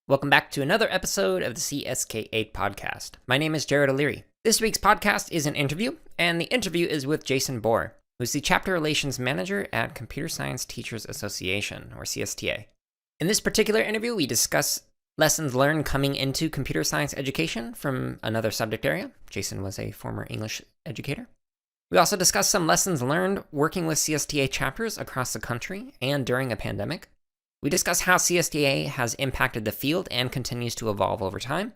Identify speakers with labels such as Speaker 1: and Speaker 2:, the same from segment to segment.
Speaker 1: Welcome back to another episode of the CSTA podcast. My name is Jared O'Leary. This week's podcast is an interview, and the interview is with Jason Bohrer, who's the Chapter Relations Manager at Computer Science Teachers Association, or CSTA. In this particular interview, we discuss lessons learned coming into computer science education from another subject area. Jason was a former English educator. We also discuss some lessons learned working with CSTA chapters across the country and during a pandemic. We discuss how CSTA has impacted the field and continues to evolve over time,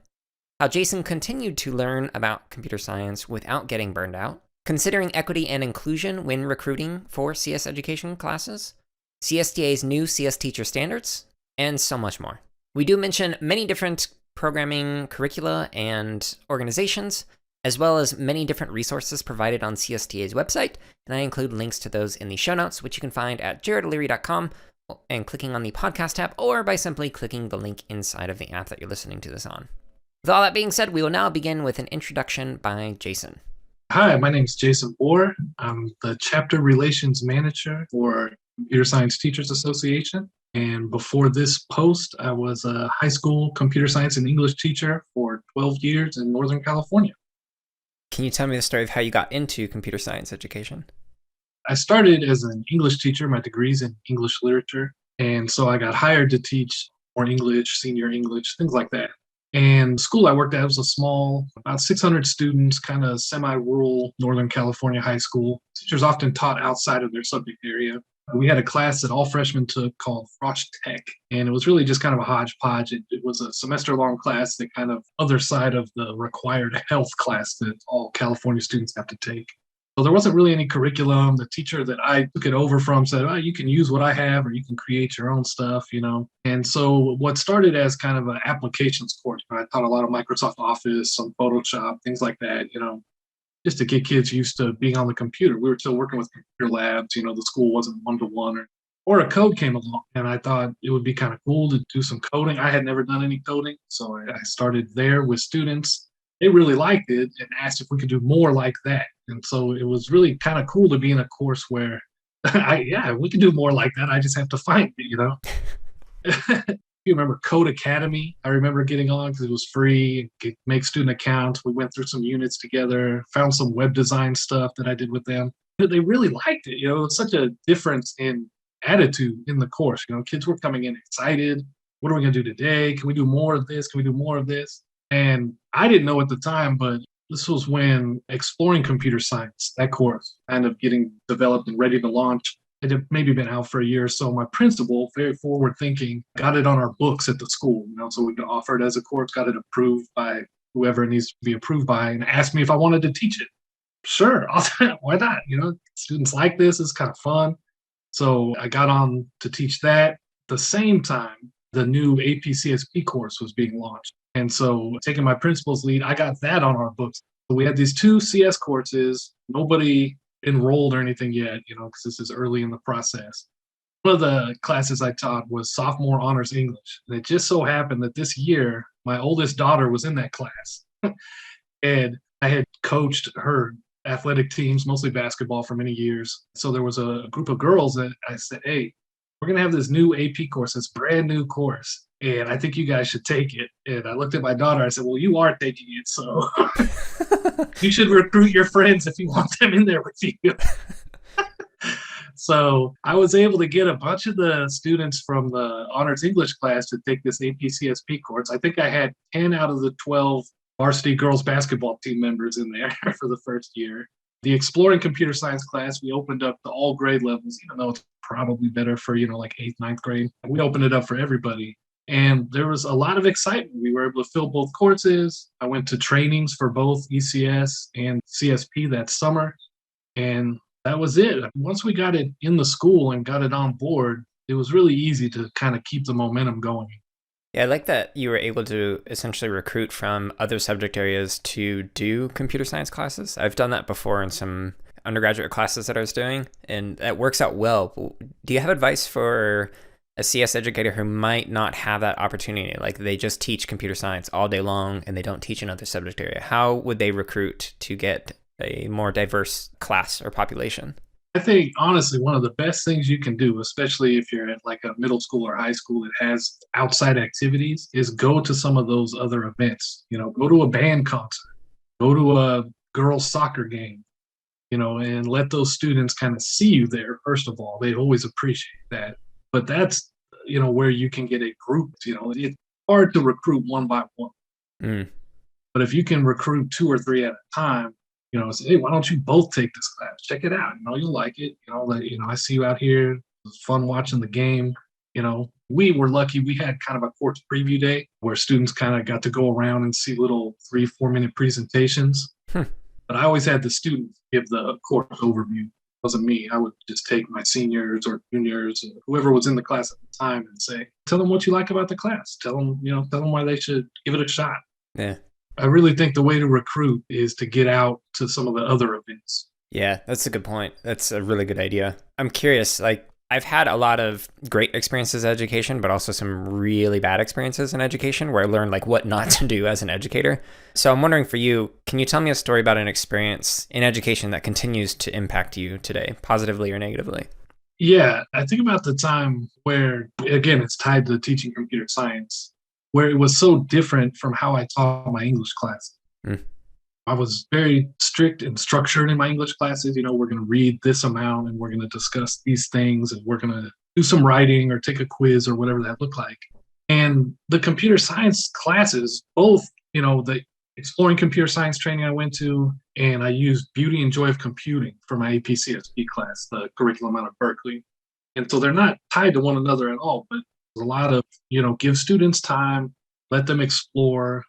Speaker 1: how Jason continued to learn about computer science without getting burned out, considering equity and inclusion when recruiting for CS education classes, CSTA's new CS teacher standards, and so much more. We do mention many different programming curricula and organizations, as well as many different resources provided on CSTA's website, and I include links to those in the show notes, which you can find at jaredoleary.com and clicking on the podcast tab, or by simply clicking the link inside of the app that you're listening to this on. With all that being said, we will now begin with an introduction by Jason.
Speaker 2: Hi, my name is Jason Bohrer. I'm the Chapter Relations Manager for Computer Science Teachers Association. And before this post, I was a high school computer science and English teacher for 12 years in Northern California.
Speaker 1: Can you tell me the story of how you got into computer science education?
Speaker 2: I started as an English teacher. My degree's in English literature. And so I got hired to teach more English, senior English, things like that. And the school I worked at was a small, about 600 students, kind of semi-rural Northern California high school. Teachers often taught outside of their subject area. We had a class that all freshmen took called Frosh Tech, and it was really just kind of a hodgepodge. It was a semester-long class that kind of other side of the required health class that all California students have to take. So there wasn't really any curriculum. The teacher that I took it over from said, oh, you can use what I have or you can create your own stuff, you know. And so what started as kind of an applications course, I taught a lot of Microsoft Office, some Photoshop, things like that, you know, just to get kids used to being on the computer. We were still working with computer labs, you know, the school wasn't one-to-one or a code came along. And I thought it would be kind of cool to do some coding. I had never done any coding, so I started there with students. They really liked it and asked if we could do more like that. And so it was really kind of cool to be in a course where, we can do more like that. I just have to find it, you know. You remember Code Academy? I remember getting on because it was free, make student accounts. We went through some units together, found some web design stuff that I did with them. They really liked it. You know, it's such a difference in attitude in the course. You know, kids were coming in excited. What are we going to do today? Can we do more of this? Can we do more of this? And I didn't know at the time, but this was when Exploring Computer Science, that course, kind of getting developed and ready to launch. It had maybe been out for a year or so. My principal, very forward thinking, got it on our books at the school, you know, so we could offer it as a course, got it approved by whoever it needs to be approved by, and asked me if I wanted to teach it. Sure, why not? You know, students like this, it's kind of fun. So I got on to teach that. At the same time, the new APCSP course was being launched. And so taking my principal's lead, I got that on our books. So we had these 2 CS courses, nobody enrolled or anything yet, you know, because this is early in the process. One of the classes I taught was sophomore honors English. And it just so happened that this year, my oldest daughter was in that class. And I had coached her athletic teams, mostly basketball, for many years. So there was a group of girls that I said, hey, we're going to have this new AP course, this brand new course. And I think you guys should take it. And I looked at my daughter. I said, well, you are taking it, so you should recruit your friends if you want them in there with you. So I was able to get a bunch of the students from the honors English class to take this APCSP course. I think I had 10 out of the 12 varsity girls basketball team members in there for the first year. The Exploring Computer Science class, we opened up to all grade levels, even though it's probably better for, you know, like 8th, 9th grade. We opened it up for everybody. And there was a lot of excitement. We were able to fill both courses. I went to trainings for both ECS and CSP that summer. And that was it. Once we got it in the school and got it on board, it was really easy to kind of keep the momentum going.
Speaker 1: Yeah, I like that you were able to essentially recruit from other subject areas to do computer science classes. I've done that before in some undergraduate classes that I was doing, and that works out well. Do you have advice for a CS educator who might not have that opportunity? Like they just teach computer science all day long and they don't teach another subject area. How would they recruit to get a more diverse class or population?
Speaker 2: I think honestly, one of the best things you can do, especially if you're at like a middle school or high school that has outside activities, is go to some of those other events. Go to a band concert, go to a girls' soccer game, and let those students kind of see you there. First of all, they always appreciate that. But that's, where you can get a group. It's hard to recruit one by one.
Speaker 1: Mm.
Speaker 2: But if you can recruit two or three at a time, say, hey, why don't you both take this class? Check it out. You'll like it. I see you out here. It was fun watching the game. We were lucky. We had kind of a course preview day where students kind of got to go around and see little 3-4 minute presentations.
Speaker 1: Hmm.
Speaker 2: But I always had the students give the course overview. It wasn't me. I would just take my seniors or juniors, or whoever was in the class at the time, and say, tell them what you like about the class. Tell them why they should give it a shot.
Speaker 1: Yeah.
Speaker 2: I really think the way to recruit is to get out to some of the other events.
Speaker 1: Yeah, that's a good point. That's a really good idea. I'm curious, like, I've had a lot of great experiences in education, but also some really bad experiences in education where I learned like what not to do as an educator. So I'm wondering for you, can you tell me a story about an experience in education that continues to impact you today, positively or negatively?
Speaker 2: Yeah, I think about the time where, again, it's tied to teaching computer science, where it was so different from how I taught my English class.
Speaker 1: Mm.
Speaker 2: I was very strict and structured in my English classes. We're going to read this amount and we're going to discuss these things and we're going to do some writing or take a quiz or whatever that looked like. And the computer science classes, both, the exploring computer science training I went to, and I used Beauty and Joy of Computing for my APCSB class, the curriculum out of Berkeley. And so they're not tied to one another at all, but there's a lot of, give students time, let them explore,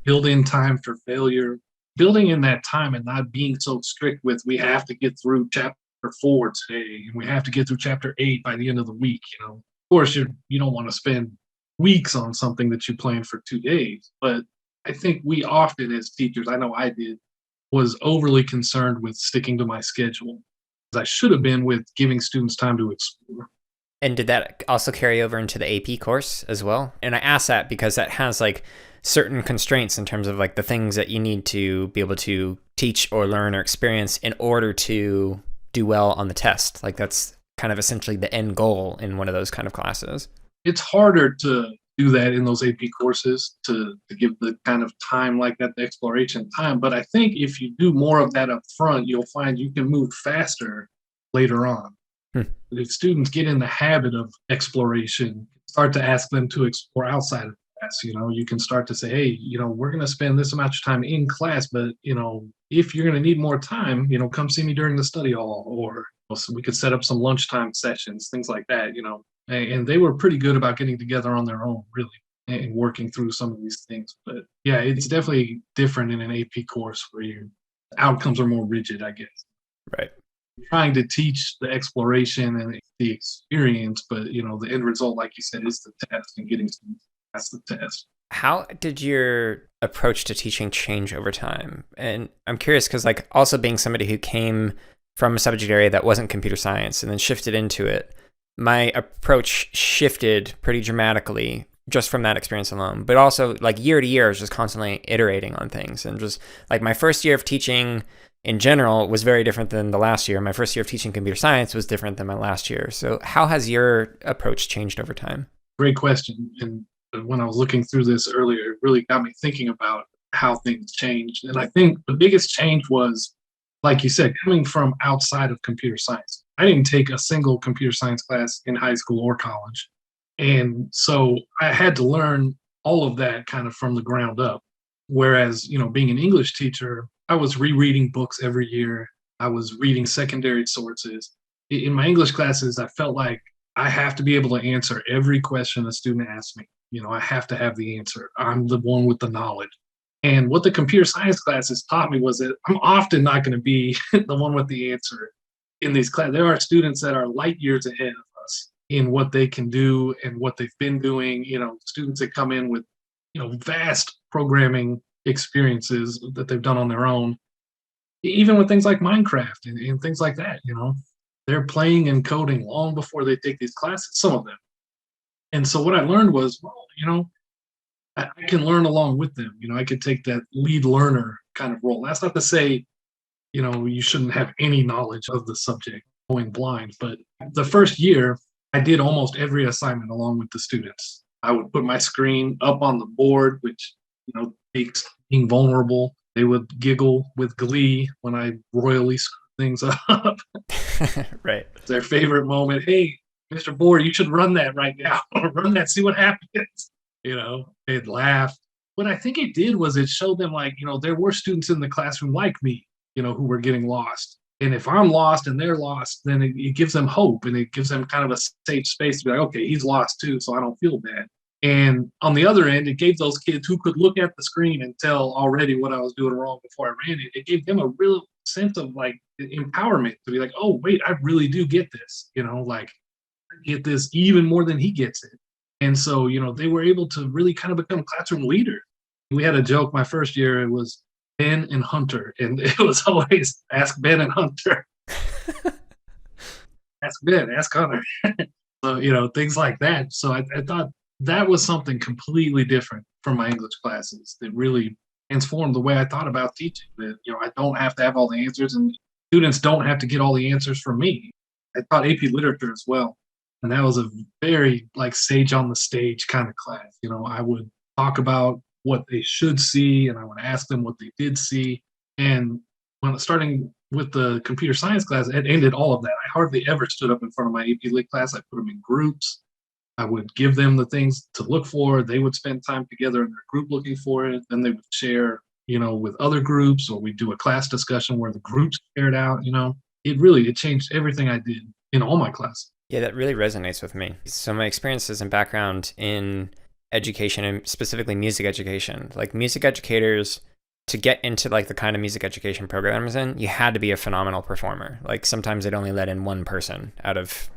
Speaker 2: build in time for failure, building in that time and not being so strict with, we have to get through chapter 4 today and we have to get through chapter 8 by the end of the week. Of course, you don't want to spend weeks on something that you plan for 2 days, but I think we often as teachers, I know I did, was overly concerned with sticking to my schedule, as I should have been with giving students time to explore.
Speaker 1: And did that also carry over into the AP course as well? And I ask that because that has like certain constraints in terms of like the things that you need to be able to teach or learn or experience in order to do well on the test. Like that's kind of essentially the end goal in one of those kind of classes.
Speaker 2: It's harder to do that in those AP courses to give the kind of time like that, the exploration time. But I think if you do more of that up front, you'll find you can move faster later on. If students get in the habit of exploration, start to ask them to explore outside of class, you can start to say, hey, we're going to spend this amount of time in class, but, if you're going to need more time, come see me during the study hall, or so we could set up some lunchtime sessions, things like that, and they were pretty good about getting together on their own, really, and working through some of these things. But yeah, it's definitely different in an AP course where your outcomes are more rigid, I guess.
Speaker 1: Right.
Speaker 2: Trying to teach the exploration and the experience, but the end result, like you said, is the test and getting students past the test.
Speaker 1: How did your approach to teaching change over time? And I'm curious because like also being somebody who came from a subject area that wasn't computer science and then shifted into it, my approach shifted pretty dramatically just from that experience alone. But also like year to year, I was just constantly iterating on things. And just like my first year of teaching in general was very different than the last year. My first year of teaching computer science was different than my last year. So how has your approach changed over time?
Speaker 2: Great question. And when I was looking through this earlier, it really got me thinking about how things changed. And I think the biggest change was, like you said, coming from outside of computer science. I didn't take a single computer science class in high school or college. And so I had to learn all of that kind of from the ground up. Whereas, being an English teacher, I was rereading books every year. I was reading secondary sources. In my English classes, I felt like I have to be able to answer every question a student asks me. I have to have the answer. I'm the one with the knowledge. And what the computer science classes taught me was that I'm often not going to be the one with the answer in these classes. There are students that are light years ahead of us in what they can do and what they've been doing. Students that come in with, vast programming experiences that they've done on their own, even with things like Minecraft and things like that. They're playing and coding long before they take these classes, some of them. And so what I learned was, I can learn along with them. I could take that lead learner kind of role. That's not to say you shouldn't have any knowledge of the subject going blind. But the first year, I did almost every assignment along with the students. I would put my screen up on the board, which, makes being vulnerable. They would giggle with glee when I royally screw things up.
Speaker 1: Right.
Speaker 2: Their favorite moment. Hey, Mr. Bohrer, you should run that right now. Run that, see what happens. They'd laugh. What I think it did was it showed them, like, there were students in the classroom like me, who were getting lost. And if I'm lost and they're lost, then it gives them hope, and it gives them kind of a safe space to be like, okay, he's lost too, so I don't feel bad. And on the other end, it gave those kids who could look at the screen and tell already what I was doing wrong before I ran it. It gave them a real sense of like empowerment to be like, oh, wait, I really do get this, like I get this even more than he gets it. And so, they were able to really kind of become classroom leaders. We had a joke my first year, it was Ben and Hunter, and it was always ask Ben and Hunter. Ask Ben, ask Hunter. So, things like that. So I thought that was something completely different from my English classes that really transformed the way I thought about teaching. That, I don't have to have all the answers, and students don't have to get all the answers from me. I taught AP literature as well. And that was a very like sage on the stage kind of class. I would talk about what they should see, and I would ask them what they did see. And when starting with the computer science class, it ended all of that. I hardly ever stood up in front of my AP Lit class. I put them in groups. I would give them the things to look for. They would spend time together in their group looking for it. Then they would share, with other groups, or we'd do a class discussion where the groups shared out. It changed everything I did in all my classes.
Speaker 1: Yeah, that really resonates with me. So my experiences and background in education, and specifically music education, like music educators, to get into like the kind of music education program I was in, you had to be a phenomenal performer. Like sometimes they'd only let in one person out of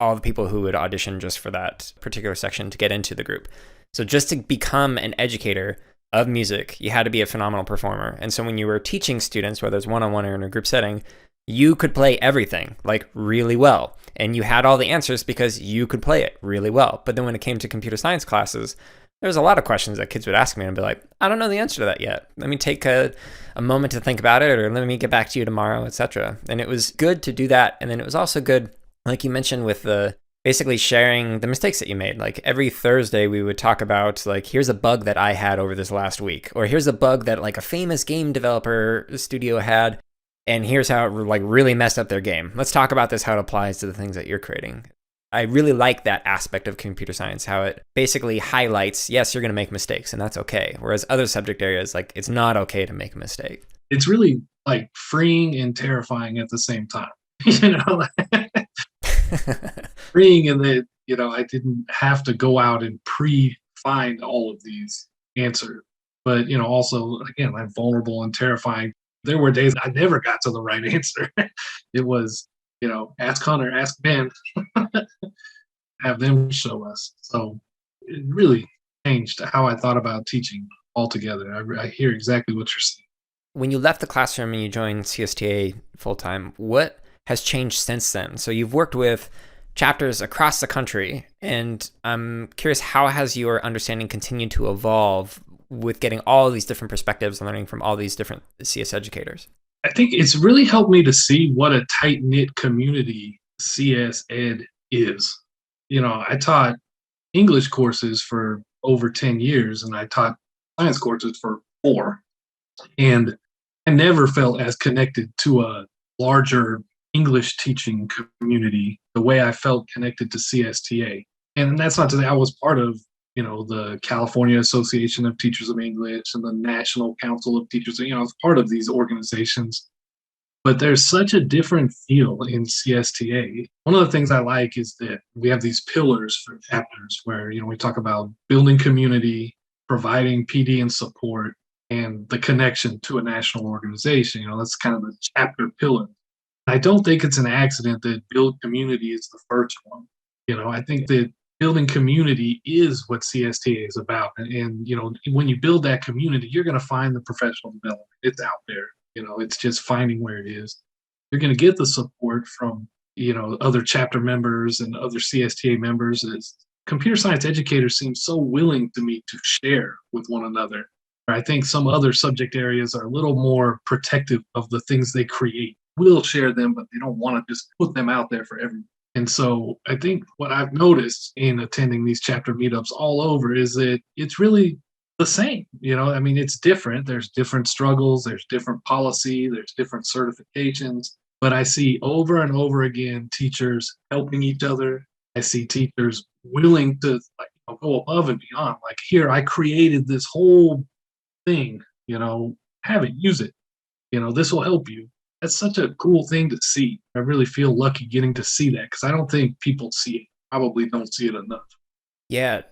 Speaker 1: all the people who would audition just for that particular section to get into the group. So just to become an educator of music, you had to be a phenomenal performer. And so when you were teaching students, whether it's one-on-one or in a group setting, you could play everything like really well. And you had all the answers because you could play it really well. But then when it came to computer science classes, there was a lot of questions that kids would ask me and be like, I don't know the answer to that yet. Let me take a moment to think about it, or let me get back to you tomorrow, etc. And it was good to do that. And then it was also good, like you mentioned, with the basically sharing the mistakes that you made. Like every Thursday we would talk about like, here's a bug that I had over this last week, or here's a bug that like a famous game developer studio had, and here's how it like really messed up their game. Let's talk about this, how it applies to the things that you're creating. I really like that aspect of computer science, how it basically highlights, yes, you're going to make mistakes, and that's okay. Whereas other subject areas, like it's not okay to make a mistake.
Speaker 2: It's really like freeing and terrifying at the same time. Freeing in that, I didn't have to go out and pre-find all of these answers. But, also, again, I'm vulnerable and terrifying. There were days I never got to the right answer. It was, ask Hunter, ask Ben, have them show us. So it really changed how I thought about teaching altogether. I hear exactly what you're saying.
Speaker 1: When you left the classroom and you joined CSTA full-time, what has changed since then? So you've worked with chapters across the country, and I'm curious, how has your understanding continued to evolve with getting all these different perspectives and learning from all these different CS educators?
Speaker 2: I think it's really helped me to see what a tight-knit community CS Ed is. I taught English courses for over 10 years, and I taught science courses for 4. And I never felt as connected to a larger English teaching community the way I felt connected to CSTA. And that's not to say I was part of, the California Association of Teachers of English and the National Council of Teachers. I was part of these organizations. But there's such a different feel in CSTA. One of the things I like is that we have these pillars for chapters where, we talk about building community, providing PD and support, and the connection to a national organization. That's kind of the chapter pillar. I don't think it's an accident that build community is the first one. I think that building community is what CSTA is about. And when you build that community, you're going to find the professional development. It's out there. It's just finding where it is. You're going to get the support from, other chapter members and other CSTA members. Computer science educators seem so willing to me to share with one another. I think some other subject areas are a little more protective of the things they create. Will share them, but they don't want to just put them out there for everyone. And so I think what I've noticed in attending these chapter meetups all over is that it's really the same. I mean, it's different. There's different struggles, there's different policy, there's different certifications. But I see over and over again teachers helping each other. I see teachers willing to go above and beyond. Like, here, I created this whole thing, have it, use it. This will help you. That's such a cool thing to see. I really feel lucky getting to see that because I don't think people see it. Probably don't see it enough.
Speaker 1: Yeah.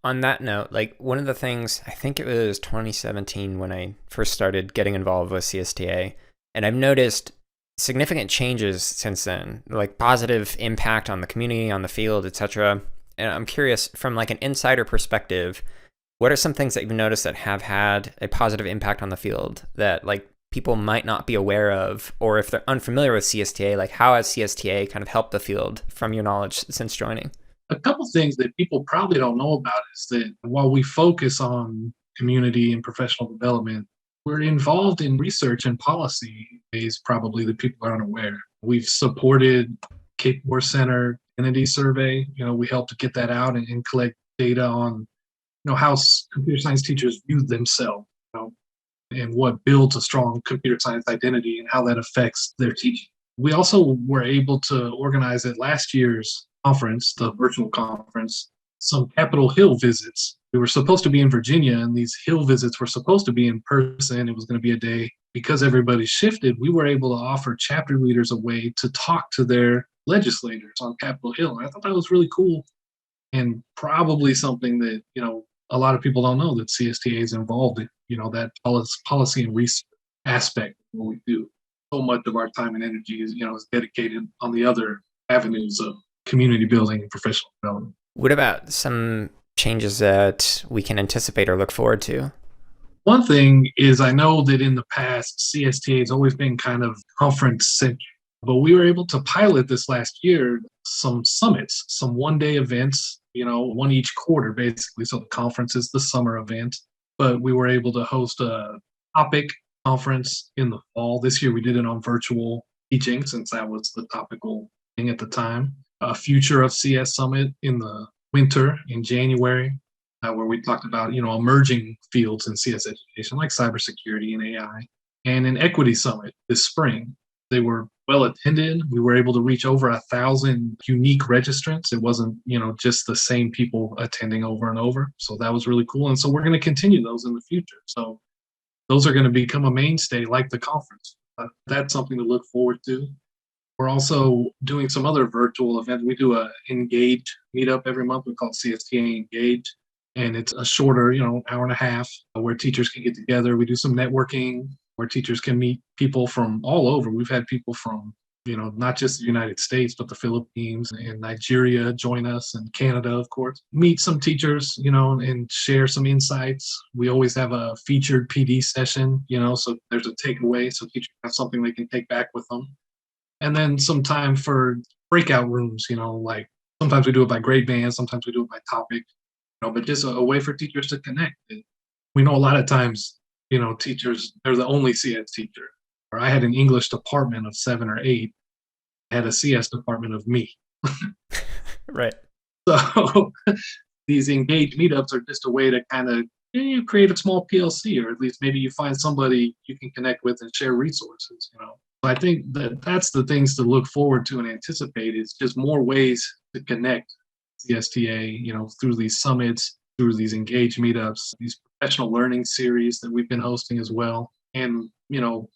Speaker 1: On that note, like one of the things, I think it was 2017 when I first started getting involved with CSTA, and I've noticed significant changes since then, like positive impact on the community, on the field, etc. And I'm curious, from like an insider perspective, what are some things that you've noticed that have had a positive impact on the field that like people might not be aware of, or if they're unfamiliar with CSTA, like how has CSTA kind of helped the field from your knowledge since joining?
Speaker 2: A couple things that people probably don't know about is that while we focus on community and professional development, we're involved in research and policy ways probably that people are unaware. We've supported Cape War Center Entity Survey. We helped to get that out and collect data on how computer science teachers view themselves, and what builds a strong computer science identity and how that affects their teaching. We also were able to organize at last year's conference, the virtual conference, some Capitol Hill visits. We were supposed to be in Virginia, and these Hill visits were supposed to be in person. It was going to be a day. Because everybody shifted, we were able to offer chapter leaders a way to talk to their legislators on Capitol Hill. And I thought that was really cool and probably something that, a lot of people don't know that CSTA is involved in, that policy and research aspect of what we do. So much of our time and energy is dedicated on the other avenues of community building and professional development.
Speaker 1: What about some changes that we can anticipate or look forward to?
Speaker 2: One thing is I know that in the past, CSTA has always been kind of conference-centric, but we were able to pilot this last year some summits, some one-day events, one each quarter, basically. So the conference is the summer event, but we were able to host a topic conference in the fall. This year we did it on virtual teaching since that was the topical thing at the time. A Future of CS Summit in the winter in January, where we talked about, emerging fields in CS education like cybersecurity and AI, and an equity summit this spring. They were well attended. We were able to reach over 1,000 unique registrants. It wasn't, just the same people attending over and over. So that was really cool. And so we're going to continue those in the future. So those are going to become a mainstay like the conference. That's something to look forward to. We're also doing some other virtual events. We do a Engage meetup every month. We call it CSTA Engage. And it's a shorter, hour and a half where teachers can get together. We do some networking where teachers can meet people from all over. We've had people from, not just the United States, but the Philippines and Nigeria join us, and Canada, of course. Meet some teachers, and share some insights. We always have a featured PD session, so there's a takeaway, so teachers have something they can take back with them. And then some time for breakout rooms, like sometimes we do it by grade band, sometimes we do it by topic, but just a way for teachers to connect. We know a lot of times, teachers, they're the only CS teacher. Or I had an English department of 7 or 8, I had a CS department of me.
Speaker 1: Right.
Speaker 2: So these Engage meetups are just a way to kind of create a small PLC, or at least maybe you find somebody you can connect with and share resources. I think that's the things to look forward to and anticipate is just more ways to connect CSTA, through these summits, through these Engage meetups, these professional learning series that we've been hosting as well, and,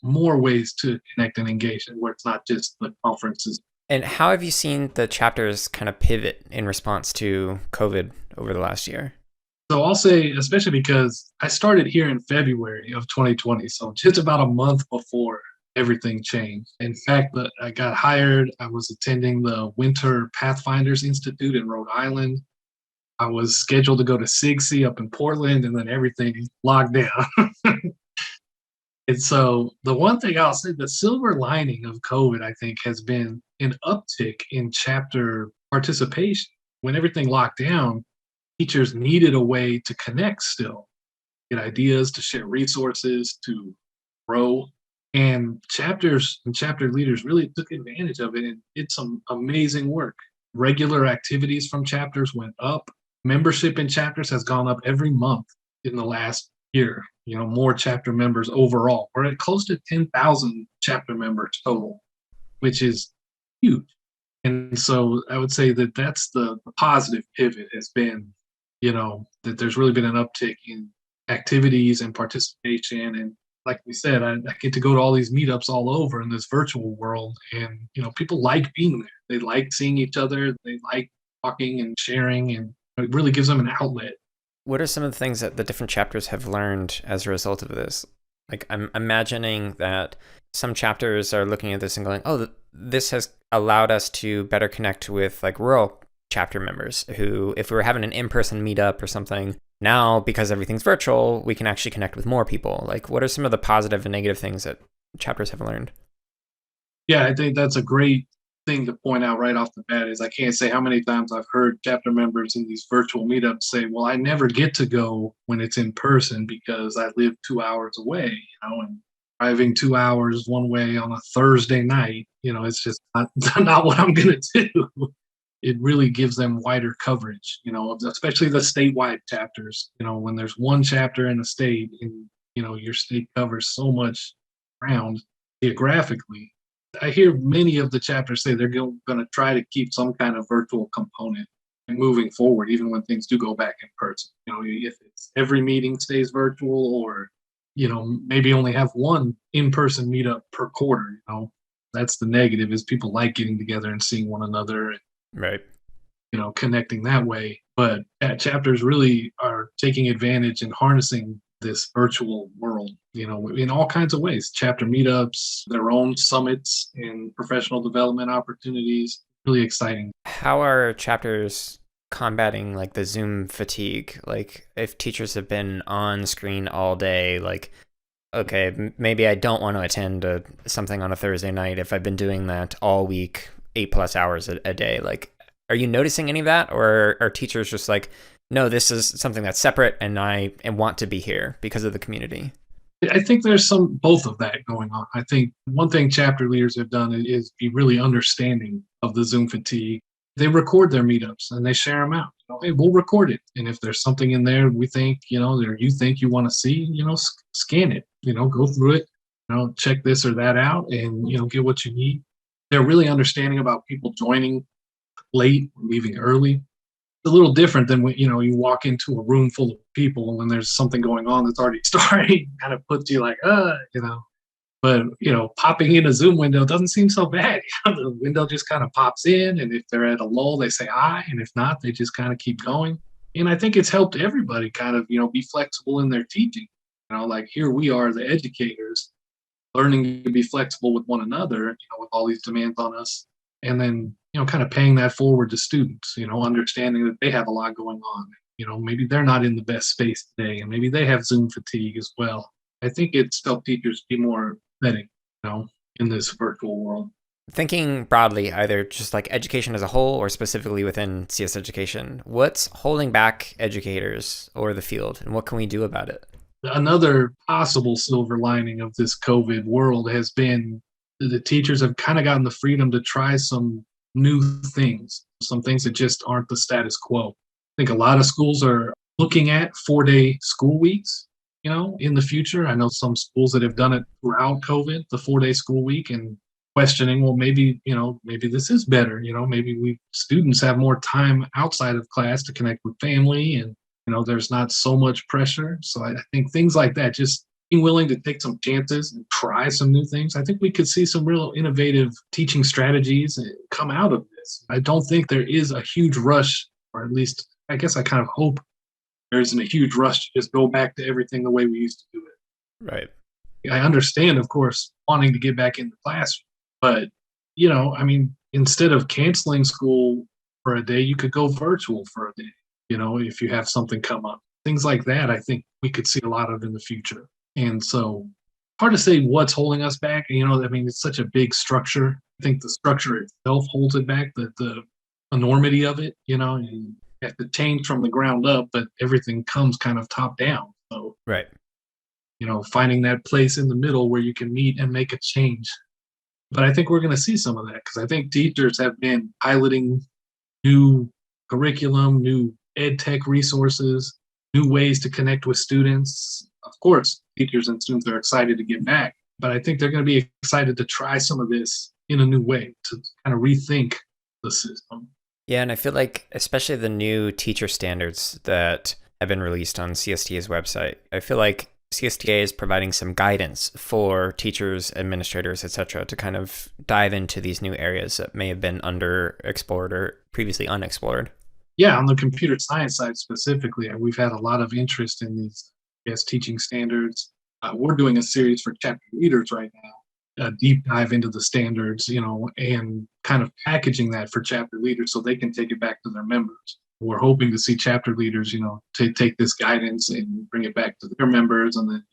Speaker 2: more ways to connect and engage where it's not just the conferences.
Speaker 1: And how have you seen the chapters kind of pivot in response to COVID over the last year?
Speaker 2: So I'll say, especially because I started here in February of 2020, so just about a month before everything changed. In fact, I got hired. I was attending the Winter Pathfinders Institute in Rhode Island. I was scheduled to go to SIGSI up in Portland, and then everything locked down. And so the one thing I'll say, the silver lining of COVID, I think, has been an uptick in chapter participation. When everything locked down, teachers needed a way to connect still. get ideas, to share resources, to grow. And chapters and chapter leaders really took advantage of it and did some amazing work. Regular activities from chapters went up. Membership in chapters has gone up every month in the last year. More chapter members overall. We're at close to 10,000 chapter members total, which is huge. And so I would say that that's the positive pivot has been, that there's really been an uptick in activities and participation. And like we said, I get to go to all these meetups all over in this virtual world. And, people like being there. They like seeing each other. They like talking and sharing. And it really gives them an outlet.
Speaker 1: What are some of the things that the different chapters have learned as a result of this? Like, I'm imagining that some chapters are looking at this and going, oh, this has allowed us to better connect with like rural chapter members who, if we were having an in-person meetup or something, now because everything's virtual, we can actually connect with more people. Like, what are some of the positive and negative things that chapters have learned?
Speaker 2: Yeah, I think that's a great thing to point out right off the bat is I can't say how many times I've heard chapter members in these virtual meetups say, well, I never get to go when it's in person because I live 2 hours away, and driving 2 hours one way on a Thursday night, it's just not what I'm going to do. It really gives them wider coverage, especially the statewide chapters. When there's one chapter in a state and, your state covers so much ground geographically. I hear many of the chapters say they're going to try to keep some kind of virtual component and moving forward, even when things do go back in person. If it's every meeting stays virtual or, maybe only have one in-person meetup per quarter, that's the negative is people like getting together and seeing one another.
Speaker 1: Right.
Speaker 2: Connecting that way. But chapters really are taking advantage and harnessing this virtual world, in all kinds of ways. Chapter meetups, their own summits and professional development opportunities. Really exciting.
Speaker 1: How are chapters combating like the Zoom fatigue? Like if teachers have been on screen all day, like, okay, maybe I don't want to attend something on a Thursday night if I've been doing that all week, 8+ hours a day. Like, are you noticing any of that? Or are teachers just like, no, this is something that's separate and I want to be here because of the community?
Speaker 2: I think there's both of that going on. I think one thing chapter leaders have done is be really understanding of the Zoom fatigue. They record their meetups and they share them out. Hey, we'll record it. And if there's something in there we think, or you think you want to see, scan it, go through it, check this or that out and, get what you need. They're really understanding about people joining late, leaving early. It's a little different than when, you walk into a room full of people and when there's something going on that's already starting, kind of puts you like, But, popping in a Zoom window doesn't seem so bad. The window just kind of pops in, and if they're at a lull, they say hi, and if not, they just kind of keep going. And I think it's helped everybody kind of, be flexible in their teaching. Like here we are, the educators, learning to be flexible with one another, with all these demands on us. And then, kind of paying that forward to students, understanding that they have a lot going on. Maybe they're not in the best space today, and maybe they have Zoom fatigue as well. I think it's helped teachers be more vetting, in this virtual world.
Speaker 1: Thinking broadly, either just like education as a whole or specifically within CS education, what's holding back educators or the field, and what can we do about it?
Speaker 2: Another possible silver lining of this COVID world has been the teachers have kind of gotten the freedom to try some new things, some things that just aren't the status quo. I think a lot of schools are looking at 4-day school weeks, in the future. I know some schools that have done it throughout COVID, the 4-day school week, and questioning, well, maybe this is better. Maybe students have more time outside of class to connect with family and, there's not so much pressure. So I think things like that, just being willing to take some chances and try some new things. I think we could see some real innovative teaching strategies come out of this. I don't think there is a huge rush, or at least I guess I kind of hope there isn't a huge rush to just go back to everything the way we used to do it.
Speaker 1: Right.
Speaker 2: I understand, of course, wanting to get back in the classroom, but, instead of canceling school for a day, you could go virtual for a day, if you have something come up. Things like that, I think we could see a lot of in the future. And so hard to say what's holding us back. It's such a big structure. I think the structure itself holds it back, the enormity of it, you have to change from the ground up, but everything comes kind of top down. So
Speaker 1: Right.
Speaker 2: Finding that place in the middle where you can meet and make a change. But I think we're going to see some of that because I think teachers have been piloting new curriculum, new ed tech resources, new ways to connect with students. Of course, teachers and students are excited to get back, but I think they're going to be excited to try some of this in a new way to kind of rethink the system.
Speaker 1: Yeah, and I feel like especially the new teacher standards that have been released on CSTA's website, I feel like CSTA is providing some guidance for teachers, administrators, etc., to kind of dive into these new areas that may have been underexplored or previously unexplored.
Speaker 2: Yeah, on the computer science side specifically, we've had a lot of interest in these teaching standards. We're doing a series for chapter leaders right now, a deep dive into the standards, and kind of packaging that for chapter leaders so they can take it back to their members. We're hoping to see chapter leaders, to take this guidance and bring it back to their members, and then,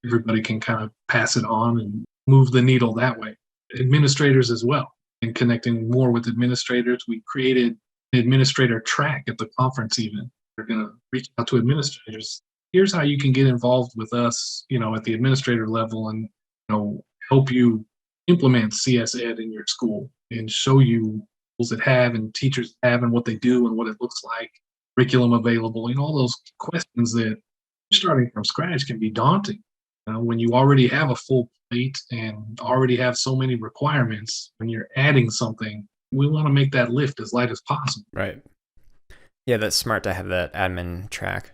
Speaker 2: everybody can kind of pass it on and move the needle that way. Administrators as well, and connecting more with administrators. We created an administrator track at the conference even. We're going to reach out to administrators. Here's how you can get involved with us, at the administrator level and, help you implement CS Ed in your school and show you schools that have and teachers have and what they do and what it looks like, curriculum available, all those questions that starting from scratch can be daunting. When you already have a full plate and already have so many requirements, when you're adding something, we want to make that lift as light as possible.
Speaker 1: Right. Yeah, that's smart to have that admin track.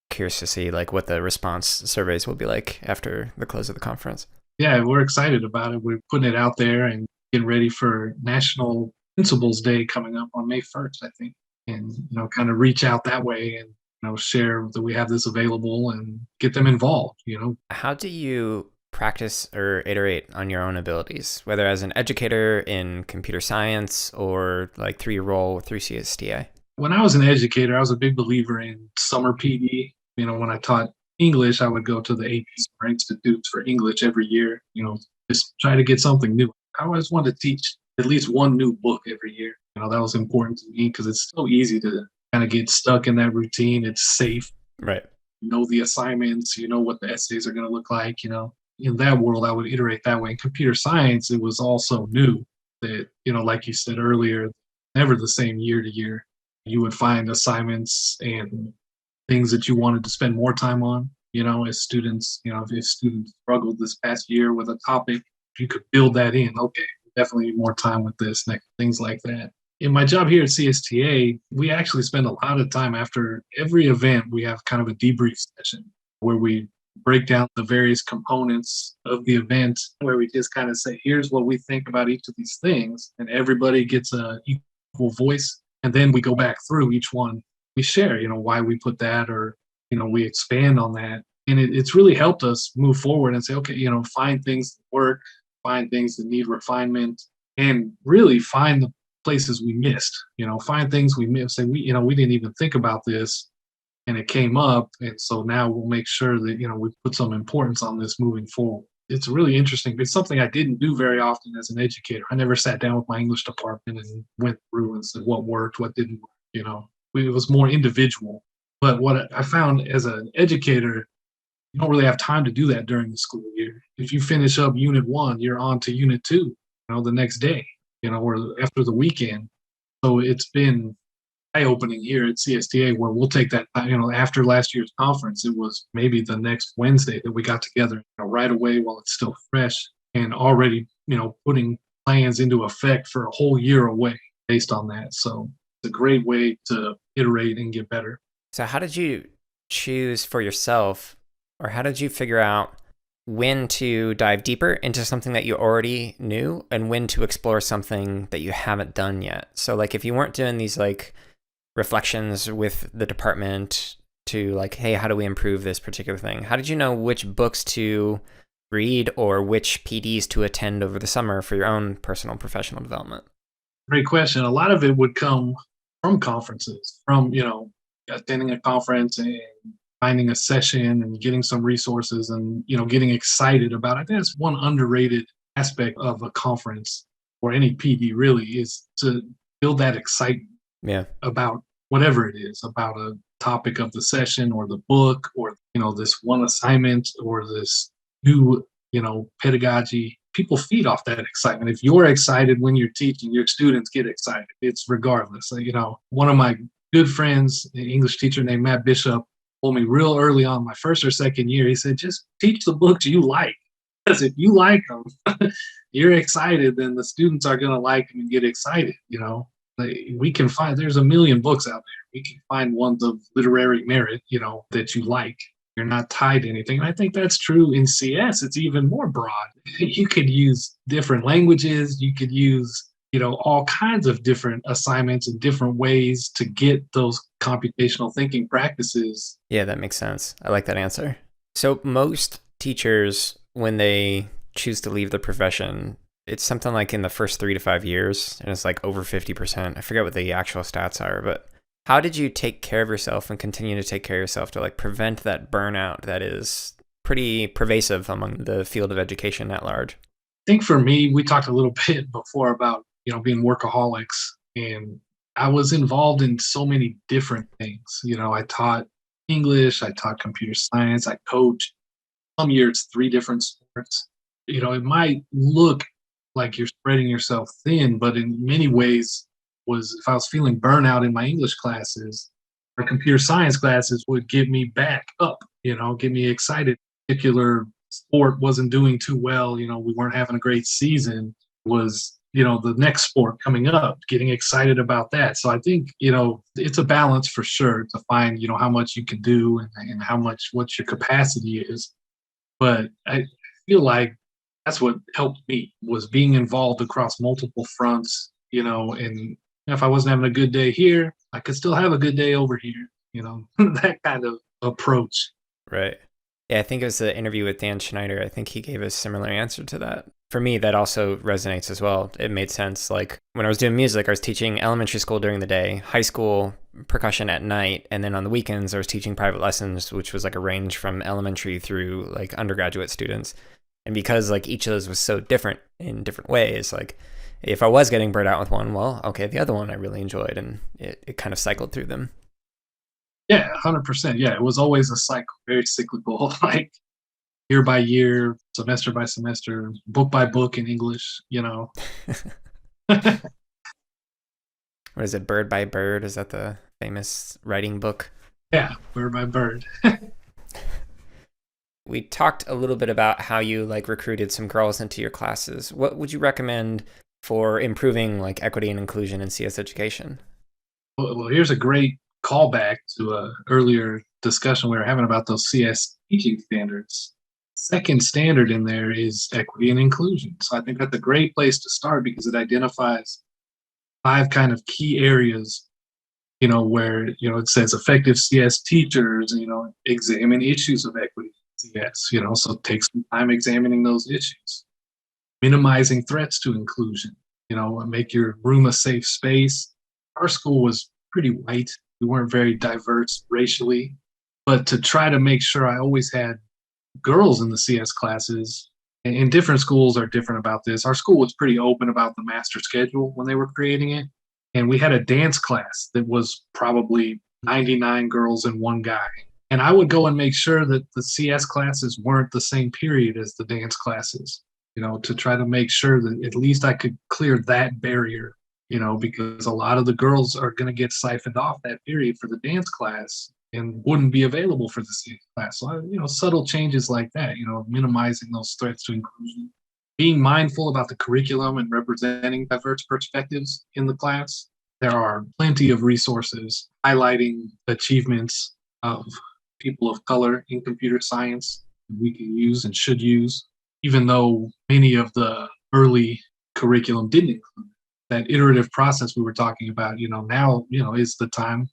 Speaker 1: Curious to see what the response surveys will be like after the close of the conference.
Speaker 2: Yeah, we're excited about it. We're putting it out there and getting ready for National Principals Day coming up on May 1st, I think. And, kind of reach out that way and, share that we have this available and get them involved,
Speaker 1: How do you practice or iterate on your own abilities, whether as an educator in computer science or through your role through CSTA?
Speaker 2: When I was an educator, I was a big believer in summer PD. When I taught English, I would go to the AP Summer Institutes for English every year, just try to get something new. I always wanted to teach at least one new book every year. That was important to me because it's so easy to kind of get stuck in that routine. It's safe.
Speaker 1: Right.
Speaker 2: The assignments, what the essays are going to look like, In that world, I would iterate that way. In computer science, it was also new that, like you said earlier, never the same year to year. You would find assignments and things that you wanted to spend more time on, as students, if students struggled this past year with a topic, you could build that in. Okay, definitely need more time with this, things like that. In my job here at CSTA, we actually spend a lot of time after every event. We have kind of a debrief session where we break down the various components of the event, where we just kind of say, here's what we think about each of these things, and everybody gets an equal voice. And then we go back through each one. We share, why we put that, or, we expand on that. And it's really helped us move forward and say, okay, find things that work, find things that need refinement, and really find the places we missed, find things we missed. Say, we didn't even think about this and it came up. And so now we'll make sure that, we put some importance on this moving forward. It's really interesting. It's something I didn't do very often as an educator. I never sat down with my English department and went through and said what worked, what didn't work, It was more individual. But what I found as an educator, you don't really have time to do that during the school year. If you finish up unit 1, you're on to unit 2, the next day, or after the weekend. So it's been eye-opening here at CSTA where we'll take that, after last year's conference, it was maybe the next Wednesday that we got together right away while it's still fresh and already, putting plans into effect for a whole year away based on that. So it's a great way to iterate and get better.
Speaker 1: So how did you choose for yourself, or how did you figure out when to dive deeper into something that you already knew and when to explore something that you haven't done yet? So if you weren't doing these reflections with the department to hey, how do we improve this particular thing? How did you know which books to read or which PDs to attend over the summer for your own personal professional development?
Speaker 2: Great question. A lot of it would come from conferences, from, attending a conference and finding a session and getting some resources and, getting excited about it. I think that's one underrated aspect of a conference or any PD really, is to build that excitement
Speaker 1: Yeah.
Speaker 2: about whatever it is, about a topic of the session or the book or, this one assignment or this new, pedagogy. People feed off that excitement. If you're excited when you're teaching, your students get excited. It's regardless. One of my good friends, an English teacher named Matt Bishop, told me real early on, my first or second year, he said, just teach the books you like. Because if you like them, you're excited, then the students are going to like them and get excited. We can find, there's a million books out there. We can find ones of literary merit, that you like. You're not tied to anything. And I think that's true in CS. It's even more broad. You could use different languages. You could use, all kinds of different assignments and different ways to get those computational thinking practices.
Speaker 1: Yeah, that makes sense. I like that answer. So most teachers, when they choose to leave the profession, it's something like in the first 3 to 5 years, and it's like over 50%. I forget what the actual stats are, but how did you take care of yourself and continue to take care of yourself to like prevent that burnout that is pretty pervasive among the field of education at large?
Speaker 2: I think for me, we talked a little bit before about, being workaholics, and I was involved in so many different things. I taught English, I taught computer science, I coached. Some years, 3 different sports. It might look like you're spreading yourself thin, but in many ways if I was feeling burnout in my English classes, or computer science classes would get me back up, get me excited. Particular sport wasn't doing too well, we weren't having a great season, was, the next sport coming up, getting excited about that. So I think, it's a balance for sure to find, how much you can do and what your capacity is. But I feel like that's what helped me, was being involved across multiple fronts, and if I wasn't having a good day here, I could still have a good day over here, that kind of approach.
Speaker 1: Right. Yeah, I think it was the interview with Dan Schneider. I think he gave a similar answer to that. For me, that also resonates as well. It made sense. Like when I was doing music, I was teaching elementary school during the day, high school percussion at night, and then on the weekends, I was teaching private lessons, which was like a range from elementary through like undergraduate students. And because like each of those was so different in different ways, like if I was getting burnt out with one, well, okay, the other one I really enjoyed, and it kind of cycled through them.
Speaker 2: Yeah, 100%. Yeah, it was always a cycle, very cyclical, like year by year, semester by semester, book by book in English,
Speaker 1: What is it, Bird by Bird? Is that the famous writing book?
Speaker 2: Yeah, bird by bird.
Speaker 1: We talked a little bit about how you like recruited some girls into your classes. What would you recommend for improving like equity and inclusion in CS education?
Speaker 2: Well, here's a great callback to an earlier discussion we were having about those CS teaching standards. Second standard in there is equity and inclusion. So I think that's a great place to start because it identifies 5 kind of key areas, where, it says effective CS teachers, examine issues of equity in CS, so take some time examining those issues. Minimizing threats to inclusion, make your room a safe space. Our school was pretty white. We weren't very diverse racially, but to try to make sure I always had girls in the CS classes, and different schools are different about this. Our school was pretty open about the master schedule when they were creating it. And we had a dance class that was probably 99 girls and 1 guy. And I would go and make sure that the CS classes weren't the same period as the dance classes, to try to make sure that at least I could clear that barrier, because a lot of the girls are going to get siphoned off that period for the dance class and wouldn't be available for the CS class. So, subtle changes like that, minimizing those threats to inclusion. Being mindful about the curriculum and representing diverse perspectives in the class. There are plenty of resources highlighting achievements of people of color in computer science we can use and should use, even though many of the early curriculum didn't include that iterative process we were talking about. Now, is the time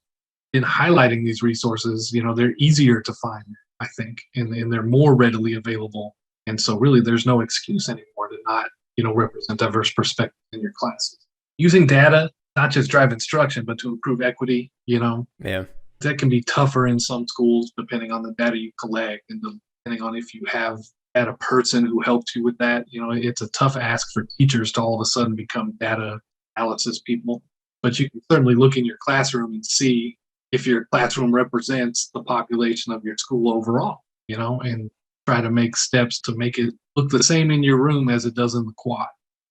Speaker 2: in highlighting these resources. They're easier to find, I think, and they're more readily available. And so really there's no excuse anymore to not, represent diverse perspectives in your classes. Using data, not just drive instruction, but to improve equity,
Speaker 1: Yeah.
Speaker 2: That can be tougher in some schools depending on the data you collect and depending on if you have had a person who helped you with that. It's a tough ask for teachers to all of a sudden become data analysis people. But you can certainly look in your classroom and see if your classroom represents the population of your school overall, and try to make steps to make it look the same in your room as it does in the quad.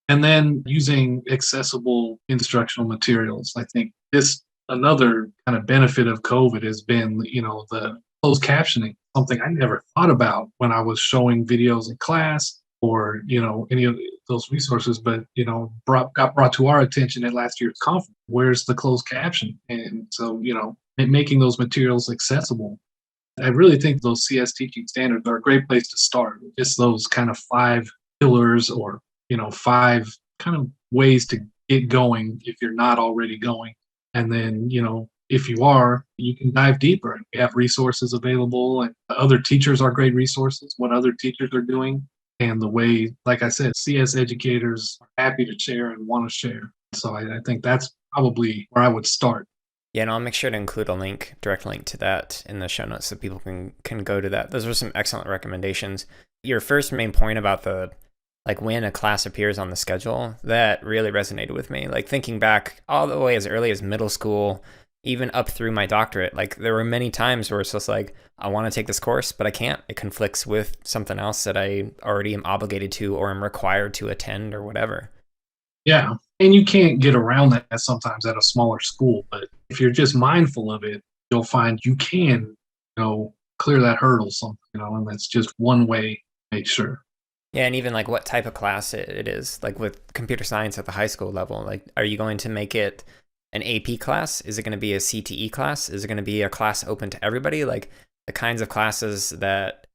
Speaker 2: And then using accessible instructional materials. I think this another kind of benefit of COVID has been, the closed captioning, something I never thought about when I was showing videos in class or, any of those resources, but, got brought to our attention at last year's conference. Where's the closed caption? And so, making those materials accessible. I really think those CS teaching standards are a great place to start. Just those kind of 5 pillars or, 5 kind of ways to get going if you're not already going. And then, if you are, you can dive deeper. We have resources available, and other teachers are great resources, what other teachers are doing, and the way, like I said, CS educators are happy to share and want to share. So I think that's probably where I would start.
Speaker 1: Yeah, and I'll make sure to include a direct link to that in the show notes so people can go to that. Those were some excellent recommendations. Your first main point about when a class appears on the schedule, that really resonated with me. Like thinking back all the way as early as middle school, even up through my doctorate, there were many times where it's just I want to take this course, but I can't. It conflicts with something else that I already am obligated to or am required to attend or whatever.
Speaker 2: Yeah. And you can't get around that sometimes at a smaller school. But if you're just mindful of it, you'll find you can, clear that hurdle, and that's just one way to make sure.
Speaker 1: Yeah, and even what type of class it is, with computer science at the high school level, are you going to make it an AP class? Is it going to be a CTE class? Is it going to be a class open to everybody? The kinds of classes that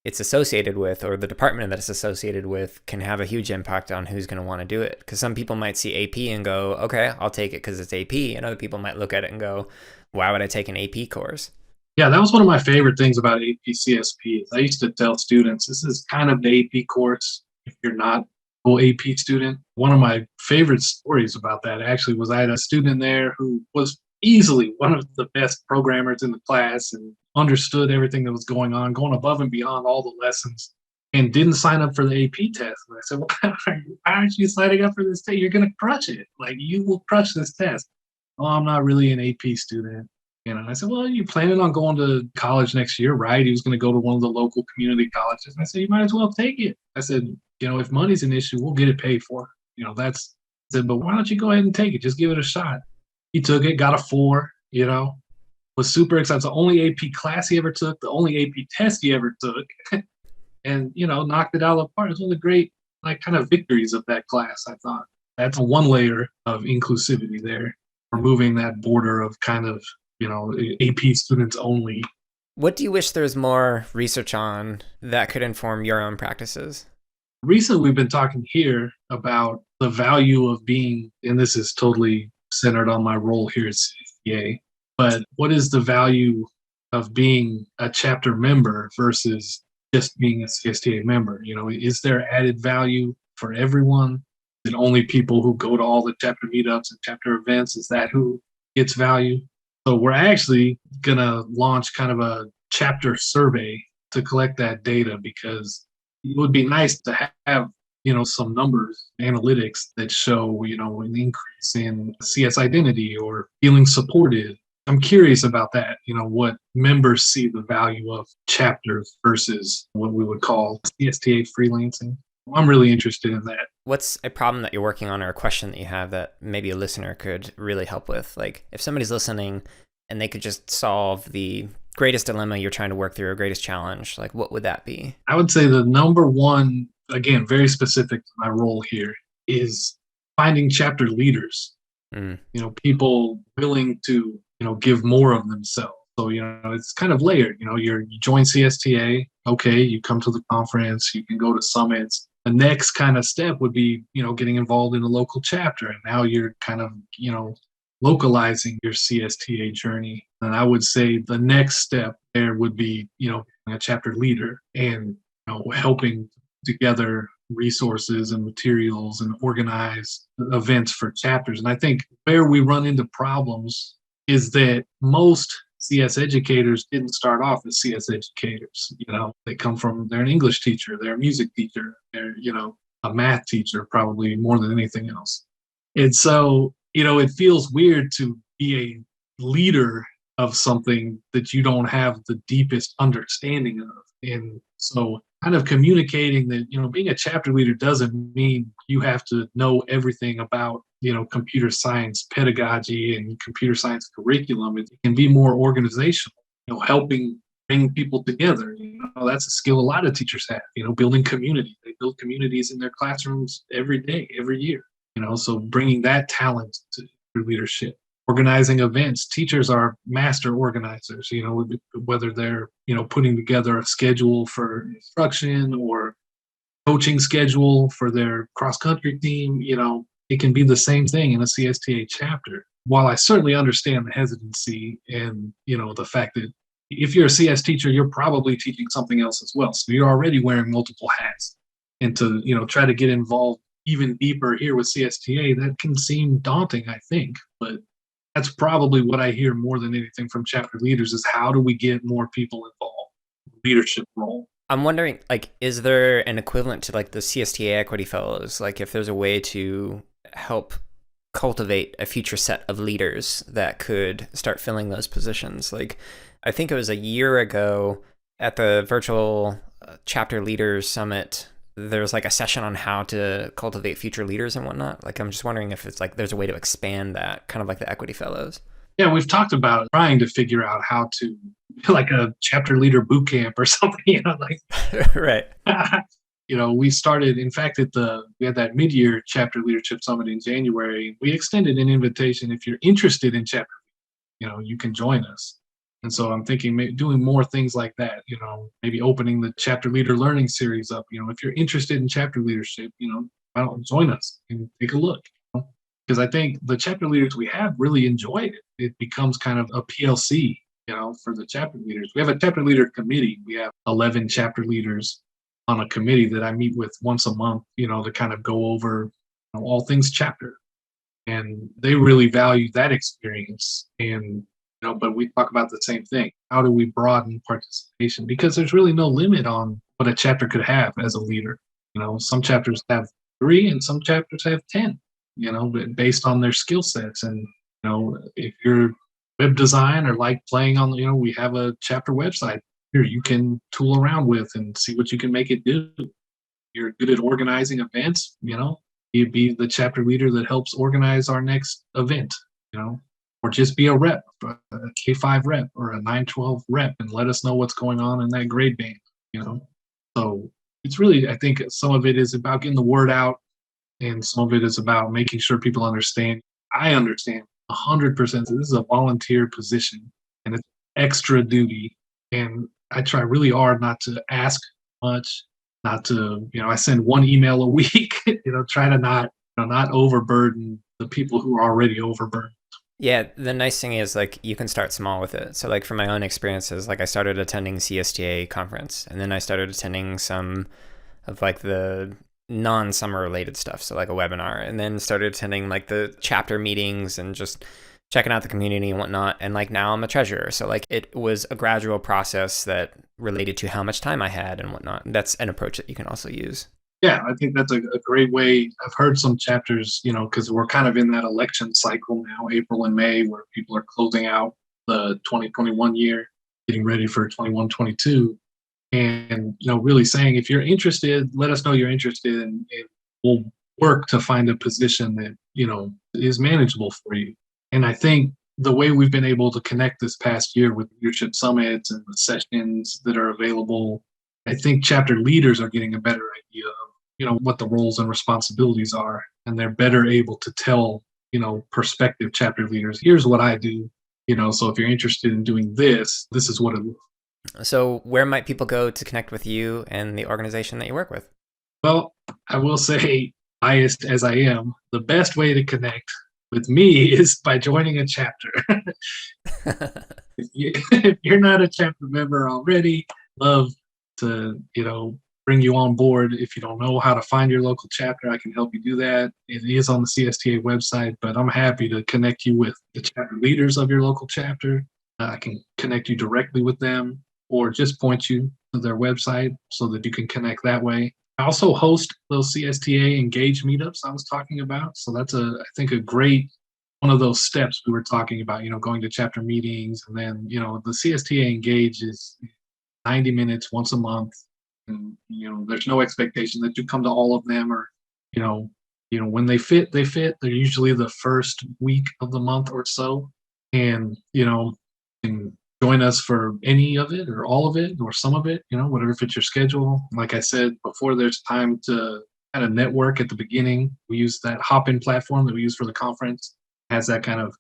Speaker 1: it's associated with or the department that it's associated with can have a huge impact on who's going to want to do it. Because some people might see AP and go, okay, I'll take it because it's AP. And other people might look at it and go, why would I take an AP course?
Speaker 2: Yeah, that was one of my favorite things about AP CSP. I used to tell students, this is kind of the AP course if you're not a full AP student. One of my favorite stories about that actually was I had a student there who was easily one of the best programmers in the class and understood everything that was going on, going above and beyond all the lessons, and didn't sign up for the AP test. And I said, well, why aren't you signing up for this test? You're going to crush it. You will crush this test. Oh, I'm not really an AP student. I said, well, you're planning on going to college next year, right? He was going to go to one of the local community colleges. And I said, you might as well take it. I said, if money's an issue, we'll get it paid for. I said, but why don't you go ahead and take it? Just give it a shot. He took it, got a 4, was super excited. It's the only AP class he ever took, the only AP test he ever took, and, knocked it out of the park. It was one of the great, kind of victories of that class, I thought. That's one layer of inclusivity there, removing that border of kind of, AP students only.
Speaker 1: What do you wish there was more research on that could inform your own practices?
Speaker 2: Recently, we've been talking here about the value of being, and this is totally centered on my role here at CSTA, but what is the value of being a chapter member versus just being a CSTA member? Is there added value for everyone? Is it only people who go to all the chapter meetups and chapter events? Is that who gets value? So we're actually going to launch kind of a chapter survey to collect that data, because it would be nice to have, some numbers, analytics that show, an increase in CS identity or feeling supported. I'm curious about that, what members see the value of chapters versus what we would call CSTA freelancing. I'm really interested in that.
Speaker 1: What's a problem that you're working on or a question that you have that maybe a listener could really help with? If somebody's listening and they could just solve the greatest dilemma you're trying to work through or greatest challenge, what would that be?
Speaker 2: I would say the number one, again, very specific to my role here, is finding chapter leaders. People willing to, give more of themselves. So, it's kind of layered. You join CSTA, okay, you come to the conference, you can go to summits. The next kind of step would be, getting involved in a local chapter. And now you're kind of, localizing your CSTA journey. And I would say the next step there would be, a chapter leader and, helping together resources and materials and organize events for chapters. And I think where we run into problems is that most CS educators didn't start off as CS educators. They come from, they're an English teacher, they're a music teacher, they're, a math teacher, probably more than anything else. And so, it feels weird to be a leader of something that you don't have the deepest understanding of. And so kind of communicating that, being a chapter leader doesn't mean you have to know everything about, computer science pedagogy and computer science curriculum. It can be more organizational, helping bring people together. That's a skill a lot of teachers have, building community. They build communities in their classrooms every day, every year, so bringing that talent to leadership. Organizing events. Teachers are master organizers, whether they're, putting together a schedule for instruction or coaching schedule for their cross-country team. It can be the same thing in a CSTA chapter. While I certainly understand the hesitancy and, the fact that if you're a CS teacher, you're probably teaching something else as well. So you're already wearing multiple hats. And to, try to get involved even deeper here with CSTA, that can seem daunting, I think. But that's probably what I hear more than anything from chapter leaders is how do we get more people involved in the leadership role?
Speaker 1: I'm wondering, is there an equivalent to the CSTA Equity Fellows? If there's a way to help cultivate a future set of leaders that could start filling those positions. I think it was a year ago at the virtual chapter leaders summit, there's a session on how to cultivate future leaders and whatnot. I'm just wondering if it's there's a way to expand that, kind of like the Equity Fellows.
Speaker 2: Yeah, we've talked about trying to figure out how to, a chapter leader boot camp or something,
Speaker 1: Right.
Speaker 2: We started, in fact, we had that mid-year chapter leadership summit in January. We extended an invitation. If you're interested in chapter, you can join us. And so I'm thinking maybe doing more things like that, maybe opening the chapter leader learning series up. If you're interested in chapter leadership, join us and take a look. Because I think the chapter leaders we have really enjoyed it. It becomes kind of a PLC, for the chapter leaders. We have a chapter leader committee. We have 11 chapter leaders on a committee that I meet with once a month, to kind of go over all things chapter. And they really value that experience. And but we talk about the same thing. How do we broaden participation? Because there's really no limit on what a chapter could have as a leader. Some chapters have 3 and some chapters have 10, based on their skill sets. And, if you're web design or like playing on, we have a chapter website here you can tool around with and see what you can make it do. You're good at organizing events, you'd be the chapter leader that helps organize our next event, or just be a rep, a K5 rep or a 912 rep and let us know what's going on in that grade band, So it's really, I think some of it is about getting the word out and some of it is about making sure people understand. I understand 100% this is a volunteer position and it's extra duty. And I try really hard not to ask much, not to, I send 1 email a week, try to not overburden the people who are already overburdened.
Speaker 1: Yeah, the nice thing is you can start small with it. So from my own experiences, I started attending CSTA conference and then I started attending some of the non-summer related stuff. So a webinar, and then started attending the chapter meetings and just checking out the community and whatnot. And now I'm a treasurer. So it was a gradual process that related to how much time I had and whatnot. That's an approach that you can also use.
Speaker 2: Yeah, I think that's a great way. I've heard some chapters, because we're kind of in that election cycle now, April and May, where people are closing out the 2021 year, getting ready for 21-22. And, really saying, if you're interested, let us know you're interested and we'll work to find a position that, is manageable for you. And I think the way we've been able to connect this past year with leadership summits and the sessions that are available, I think chapter leaders are getting a better idea of, what the roles and responsibilities are. And they're better able to tell, prospective chapter leaders, here's what I do, so if you're interested in doing this, this is what it looks like.
Speaker 1: So where might people go to connect with you and the organization that you work with?
Speaker 2: Well, I will say, biased as I am, the best way to connect with me is by joining a chapter. If you're not a chapter member already, love to, bring you on board. If you don't know how to find your local chapter, I can help you do that. It is on the CSTA website, but I'm happy to connect you with the chapter leaders of your local chapter. I can connect you directly with them or just point you to their website so that you can connect that way. I also host those CSTA Engage meetups I was talking about. So that's I think a great one of those steps we were talking about, going to chapter meetings. And then, the CSTA Engage is 90 minutes once a month. And, there's no expectation that you come to all of them or, you know, when they fit, they fit. They're usually the first week of the month or so. And, can join us for any of it or all of it or some of it, whatever fits your schedule. Like I said before, there's time to kind of network at the beginning. We use that hop-in platform that we use for the conference. It has that kind of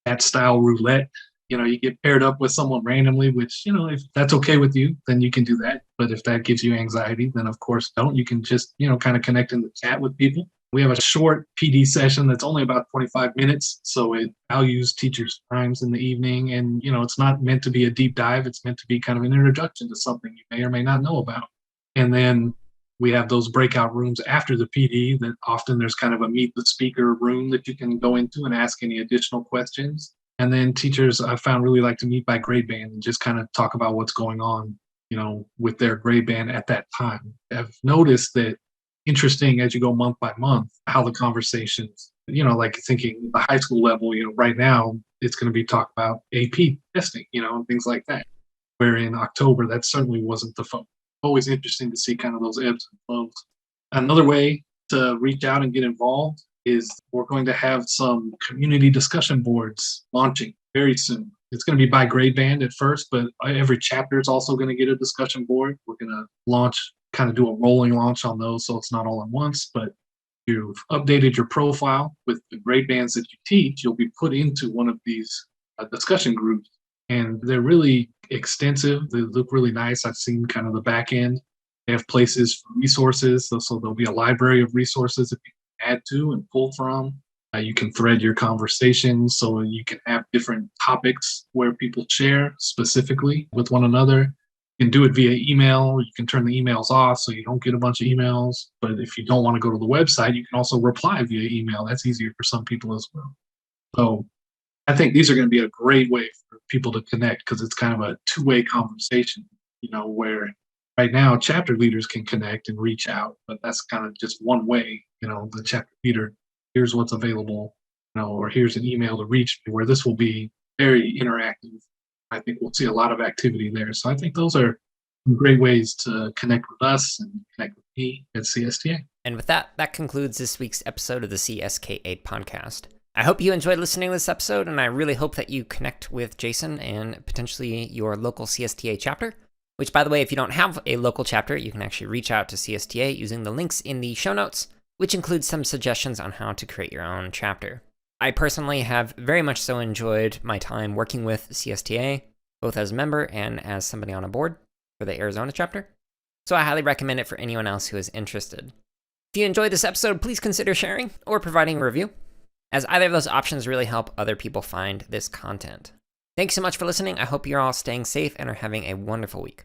Speaker 2: that style roulette. You get paired up with someone randomly, which, if that's okay with you, then you can do that. But if that gives you anxiety, then of course don't. You can just, kind of connect in the chat with people. We have a short PD session that's only about 25 minutes. So it values teachers' times in the evening. And, it's not meant to be a deep dive. It's meant to be kind of an introduction to something you may or may not know about. And then we have those breakout rooms after the PD that often there's kind of a meet the speaker room that you can go into and ask any additional questions. And then teachers I found really like to meet by grade band and just kind of talk about what's going on, with their grade band at that time. I've noticed that interesting as you go month by month, how the conversations, like thinking the high school level, right now it's going to be talked about AP testing, and things like that. Where in October, that certainly wasn't the focus. Always interesting to see kind of those ebbs and flows. Another way to reach out and get involved is we're going to have some community discussion boards launching very soon. It's going to be by grade band at first, but every chapter is also going to get a discussion board. We're going to kind of do a rolling launch on those, so it's not all at once, but you've updated your profile with the grade bands that you teach, you'll be put into one of these discussion groups. And they're really extensive. They look really nice. I've seen kind of the back end. They have places for resources. So there'll be a library of resources that you can add to and pull from. You can thread your conversations so you can have different topics where people share specifically with one another. You can do it via email. You can turn the emails off so you don't get a bunch of emails. But if you don't want to go to the website, you can also reply via email. That's easier for some people as well. So I think these are going to be a great way for people to connect because it's kind of a two-way conversation, where right now chapter leaders can connect and reach out, but that's kind of just one way, the chapter leader, here's what's available, or here's an email to reach me, where this will be very interactive. I think we'll see a lot of activity there. So I think those are some great ways to connect with us and connect with me at CSTA.
Speaker 1: And with that concludes this week's episode of the CSK8 podcast. I hope you enjoyed listening to this episode, and I really hope that you connect with Jason and potentially your local CSTA chapter, which, by the way, if you don't have a local chapter, you can actually reach out to CSTA using the links in the show notes, which includes some suggestions on how to create your own chapter. I personally have very much so enjoyed my time working with CSTA, both as a member and as somebody on a board for the Arizona chapter, so I highly recommend it for anyone else who is interested. If you enjoyed this episode, please consider sharing or providing a review, as either of those options really help other people find this content. Thanks so much for listening. I hope you're all staying safe and are having a wonderful week.